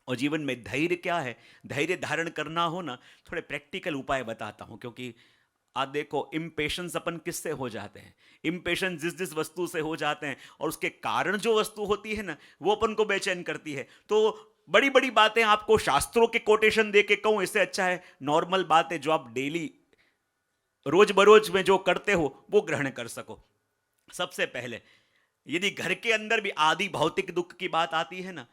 और जीवन में धैर्य क्या है, धैर्य धारण करना हो ना, थोड़े प्रैक्टिकल उपाय बताता हूं। क्योंकि आज देखो, इम्पेशंस अपन किससे हो जाते हैं? इम्पेशंस जिस जिस वस्तु से हो जाते हैं, और उसके कारण जो वस्तु होती है ना, वो अपन को बेचैन करती है। तो बड़ी बड़ी बातें आपको शास्त्रों के कोटेशन दे के कहूं, इससे अच्छा है नॉर्मल बातें जो आप डेली रोज बरोज में जो करते हो वो ग्रहण कर सको। सबसे पहले, यदि घर के अंदर भी आदि भौतिक दुख की बात आती है ना,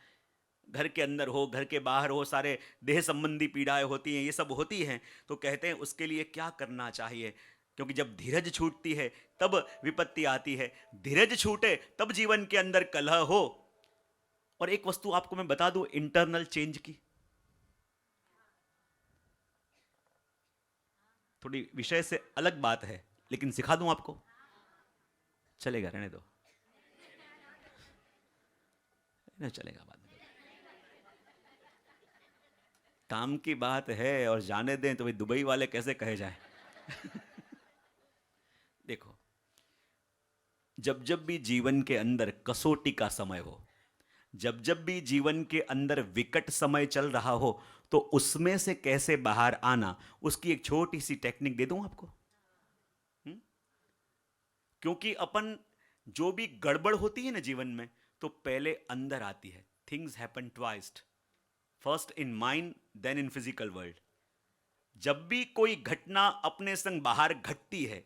घर के अंदर हो, घर के बाहर हो, सारे देह संबंधी पीड़ाएं होती हैं, ये सब होती हैं, तो कहते हैं उसके लिए क्या करना चाहिए? क्योंकि जब धीरज छूटती है तब विपत्ति आती है, धीरज छूटे तब जीवन के अंदर कलह हो। और एक वस्तु आपको मैं बता दूं इंटरनल चेंज की, थोड़ी विषय से अलग बात है लेकिन सिखा दूं आपको, चलेगा? रहने दो ना, चलेगा बाद में। काम की बात है और जाने दें तो भाई दुबई वाले कैसे कहे जाए। देखो, जब जब भी जीवन के अंदर कसौटी का समय हो, जब जब भी जीवन के अंदर विकट समय चल रहा हो, तो उसमें से कैसे बाहर आना, उसकी एक छोटी सी टेक्निक दे दूं आपको। हुँ? क्योंकि अपन जो भी गड़बड़ होती है ना जीवन में, तो पहले अंदर आती है। Things happen twice, first in mind then in physical world. जब भी कोई घटना अपने संग बाहर घटती है,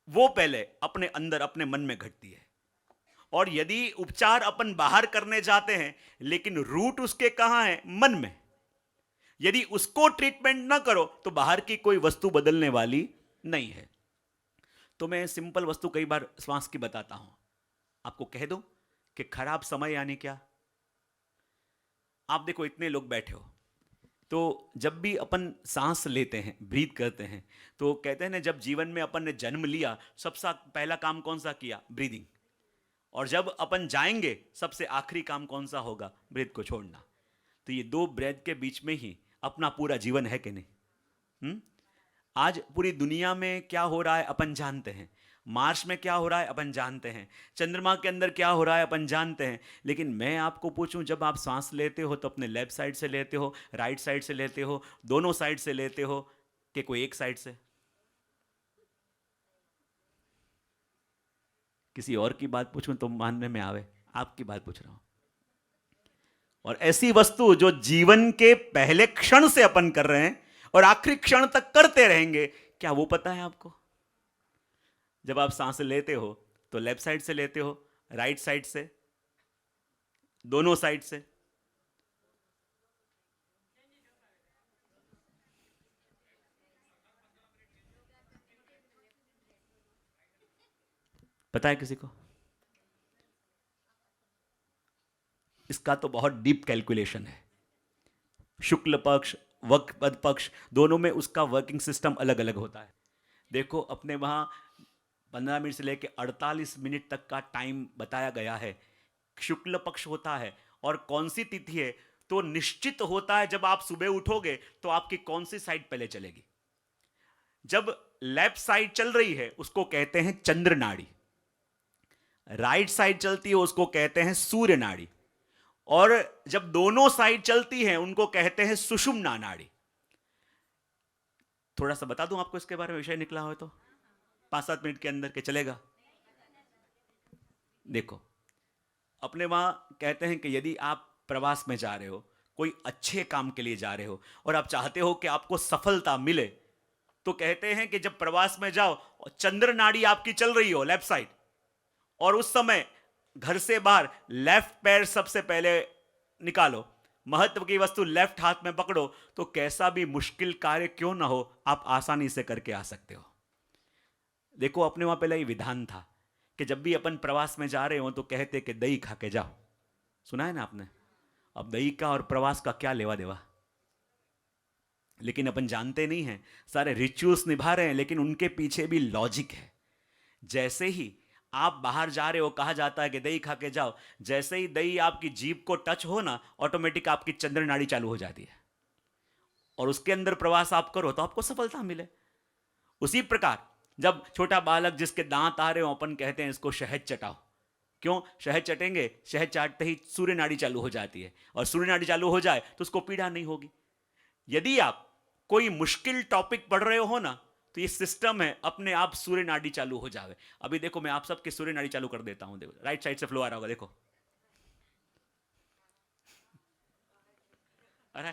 वो पहले अपने अंदर अपने मन में घटती है। और यदि उपचार अपन बाहर करने जाते हैं, लेकिन रूट उसके कहां है? मन में। यदि उसको ट्रीटमेंट ना करो तो बाहर की कोई वस्तु बदलने वाली नहीं है। तो मैं सिंपल वस्तु कई बार श्वास की बताता हूं, आपको कह दो कि खराब समय यानी क्या। आप देखो, इतने लोग बैठे हो, तो जब भी अपन सांस लेते हैं, ब्रीथ करते हैं, तो कहते हैं ना, जब जीवन में अपन ने जन्म लिया, सबसे पहला काम कौन सा किया? ब्रीदिंग। और जब अपन जाएंगे, सबसे आखिरी काम कौन सा होगा? ब्रेथ को छोड़ना। तो ये दो ब्रेथ के बीच में ही अपना पूरा जीवन है कि नहीं? हुँ? आज पूरी दुनिया में क्या हो रहा है अपन जानते हैं, मार्स में क्या हो रहा है अपन जानते हैं, चंद्रमा के अंदर क्या हो रहा है अपन जानते हैं। लेकिन मैं आपको पूछूं, जब आप सांस लेते हो तो अपने लेफ्ट साइड से लेते हो, राइट साइड से लेते हो, दोनों साइड से लेते हो, कि कोई एक साइड से? किसी और की बात पूछूं तो मानने में आवे, आपकी बात पूछ रहा हूं। और ऐसी वस्तु जो जीवन के पहले क्षण से अपन कर रहे हैं और आखिरी क्षण तक करते रहेंगे, क्या वो पता है आपको? जब आप सांस लेते हो तो लेफ्ट साइड से लेते हो, राइट साइड से, दोनों साइड से? पता है किसी को? इसका तो बहुत डीप कैलकुलेशन है। शुक्ल पक्ष, वक्र पक्ष, दोनों में उसका वर्किंग सिस्टम अलग अलग होता है। देखो, अपने वहां 15 मिनट से लेकर 48 मिनट तक का टाइम बताया गया है। शुक्ल पक्ष होता है, और कौन सी तिथि है तो निश्चित होता है। जब आप सुबह उठोगे तो आपकी कौन सी साइड पहले चलेगी? जब लेफ्ट साइड चल रही है उसको कहते हैं चंद्र नाड़ी, राइट साइड चलती है उसको कहते हैं सूर्य नाड़ी, और जब दोनों साइड चलती हैं उनको कहते हैं सुषुम्ना नाड़ी। थोड़ा सा बता दूं आपको इसके बारे में, विषय निकला हो तो 5-7 मिनट के अंदर के चलेगा? देखो, अपने वहां कहते हैं कि यदि आप प्रवास में जा रहे हो, कोई अच्छे काम के लिए जा रहे हो, और आप चाहते हो कि आपको सफलता मिले, तो कहते हैं कि जब प्रवास में जाओ और चंद्र नाड़ी आपकी चल रही हो लेफ्ट साइड, और उस समय घर से बाहर लेफ्ट पैर सबसे पहले निकालो, महत्व की वस्तु लेफ्ट हाथ में पकड़ो, तो कैसा भी मुश्किल कार्य क्यों ना हो, आप आसानी से करके आ सकते हो। देखो, अपने वहां पहले ये विधान था कि जब भी अपन प्रवास में जा रहे हो तो कहते कि दही खा के जाओ। सुना है ना आपने? अब दही का और प्रवास का क्या लेवा देवा? लेकिन अपन जानते नहीं हैं, सारे रिचुअल्स निभा रहे हैं, लेकिन उनके पीछे भी लॉजिक है। जैसे ही आप बाहर जा रहे हो, कहा जाता है कि दही खा के जाओ, जैसे ही दही आपकी जीभ को टच हो ना, ऑटोमेटिक आपकी चंद्र नाड़ी चालू हो जाती है, और उसके अंदर प्रवास आप करो तो आपको सफलता मिले। उसी प्रकार जब छोटा बालक जिसके दांत आ रहे हो, अपन कहते हैं इसको शहद चटाओ, क्यों? शहद चटेंगे, शहद चाटते ही सूर्य नाड़ी चालू हो जाती है, और सूर्य नाड़ी चालू हो जाए तो उसको पीड़ा नहीं होगी। यदि आप कोई मुश्किल टॉपिक पढ़ रहे हो ना, तो ये सिस्टम है, अपने आप सूर्य नाड़ी चालू हो जावे। अभी देखो, मैं आप सबके सूर्य नाड़ी चालू कर देता हूं। देखो, राइट साइड से फ्लो आ रहा होगा, देखो। अरे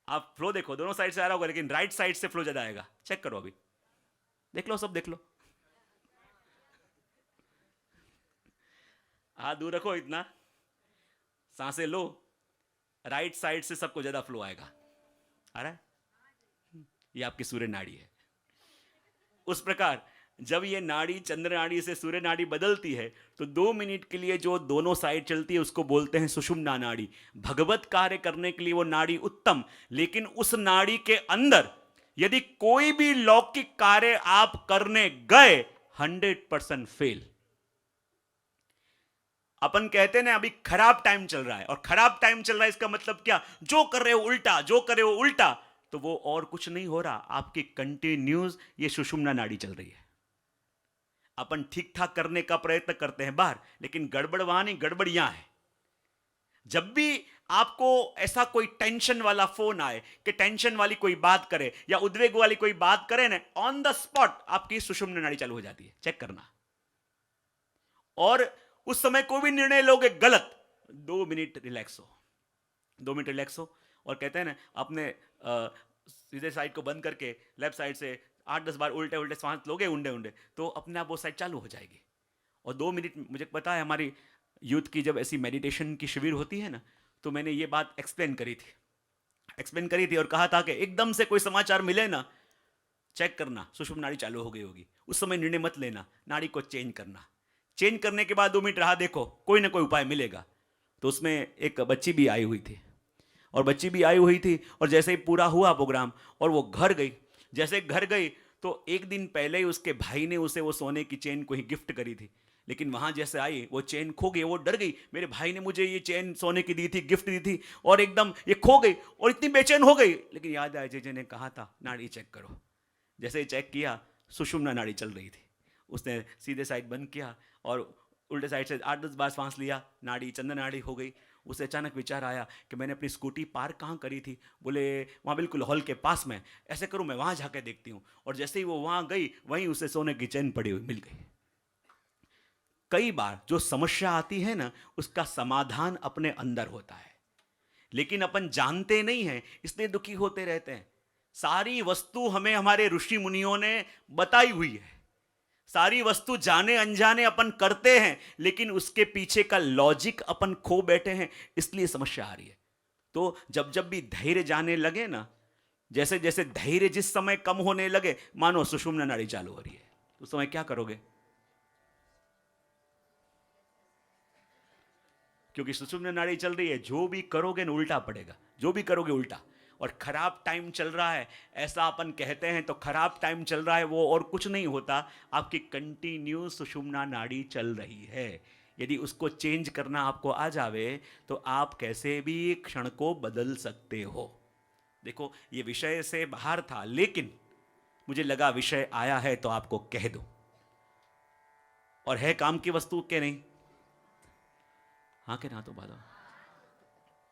आप फ्लो देखो, दोनों साइड से आ रहा होगा, लेकिन राइट साइड से फ्लो ज्यादा आएगा। चेक करो, अभी देख लो, सब देख लो। हाथ दूर रखो, इतना सांसें लो, राइट साइड से सबको ज्यादा फ्लो आएगा। आ रहा है? ये आपकी सूर्य नाड़ी है। उस प्रकार जब ये नाड़ी चंद्र नाड़ी से सूर्य नाड़ी बदलती है, तो 2 मिनट के लिए जो दोनों साइड चलती है उसको बोलते हैं सुषुम्ना नाड़ी। भगवत कार्य करने के लिए वो नाड़ी उत्तम, लेकिन उस नाड़ी के अंदर यदि कोई भी लौकिक कार्य आप करने गए, 100% फेल। अपन कहते हैं ना, अभी खराब टाइम चल रहा है, और खराब टाइम चल रहा है इसका मतलब क्या? जो कर रहे हो उल्टा, जो कर रहे हो उल्टा, तो वो और कुछ नहीं हो रहा, आपकी कंटिन्यूस ये सुषुम्ना नाड़ी चल रही है। अपन ठीक ठाक करने का प्रयत्न करते हैं बाहर, लेकिन गड़बड़ वहां नहीं, गड़बड़ यहां है। जब भी आपको ऐसा कोई टेंशन वाला फोन आए, कि टेंशन वाली कोई बात करे या उद्वेग वाली कोई बात करे ना, ऑन द स्पॉट आपकी सुषुम्ना नाड़ी चालू हो जाती है। चेक करना। और उस समय कोई भी निर्णय लोगे गलत, 2 मिनट रिलैक्स हो, 2 मिनट रिलैक्स हो, और कहते हैं ना, अपने सीधे साइड को बंद करके लेफ्ट साइड से 8-10 बार उल्टे उल्टे सांस लोगे, उंडे उंडे, तो अपने आप वो साइड चालू हो जाएगी। और 2 मिनट, मुझे पता है हमारी यूथ की जब ऐसी मेडिटेशन की शिविर होती है ना, तो मैंने ये बात एक्सप्लेन करी थी और कहा था कि एकदम से कोई समाचार मिले ना, चेक करना सुषुम्ना नाड़ी चालू हो गई होगी। उस समय निर्णय मत लेना, नाड़ी को चेंज करना। चेंज करने के बाद 2 मिनट रहा, देखो कोई ना कोई उपाय मिलेगा। तो उसमें एक बच्ची भी आई हुई थी, और जैसे ही पूरा हुआ प्रोग्राम और वो घर गई, जैसे घर गई तो एक दिन पहले ही उसके भाई ने उसे वो सोने की चेन को ही गिफ्ट करी थी, लेकिन वहां जैसे आई वो चेन खो गई। वो डर गई, मेरे भाई ने मुझे ये चेन सोने की दी थी, गिफ्ट दी थी, और एकदम ये खो गई, और इतनी बेचैन हो गई। लेकिन याद आया, जेजे ने कहा था नाड़ी चेक करो। जैसे ही चेक किया, सुषुम्ना नाड़ी चल रही थी। उसने सीधे साइड बंद किया और उल्टे साइड से 8-10 बार सांस लिया, नाड़ी चंद्र नाड़ी हो गई। उसे अचानक विचार आया कि मैंने अपनी स्कूटी पार्क कहाँ करी थी? बोले वहाँ बिल्कुल हॉल के पास में। ऐसे करूँ, मैं वहाँ जाके देखती हूँ। और जैसे ही वो वहाँ गई, वहीं उसे सोने की चेन पड़ी हुई मिल गई। कई बार जो समस्या आती है ना, उसका समाधान अपने अंदर होता है, लेकिन अपन जानते नहीं हैं, इसलिए दुखी होते रहते हैं। सारी वस्तु हमें हमारे ऋषि मुनियों ने बताई हुई है, सारी वस्तु जाने अनजाने अपन करते हैं, लेकिन उसके पीछे का लॉजिक अपन खो बैठे हैं, इसलिए समस्या आ रही है। तो जब जब भी धैर्य जाने लगे ना, जैसे जैसे धैर्य जिस समय कम होने लगे, मानो सुषुम्ना नाड़ी चालू हो रही है, उस समय क्या करोगे? क्योंकि सुषुम्ना नाड़ी चल रही है, जो भी करोगे ना उल्टा पड़ेगा, जो भी करोगे उल्टा। और खराब टाइम चल रहा है, ऐसा अपन कहते हैं, तो खराब टाइम चल रहा है वो और कुछ नहीं होता, आपकी कंटिन्यू सुषुम्ना नाड़ी चल रही है। यदि उसको चेंज करना आपको आ जावे, तो आप कैसे भी क्षण को बदल सकते हो। देखो, ये विषय से बाहर था, लेकिन मुझे लगा विषय आया है तो आपको कह दो। और है काम की वस्तु के नहीं? हाँ के ना तो बात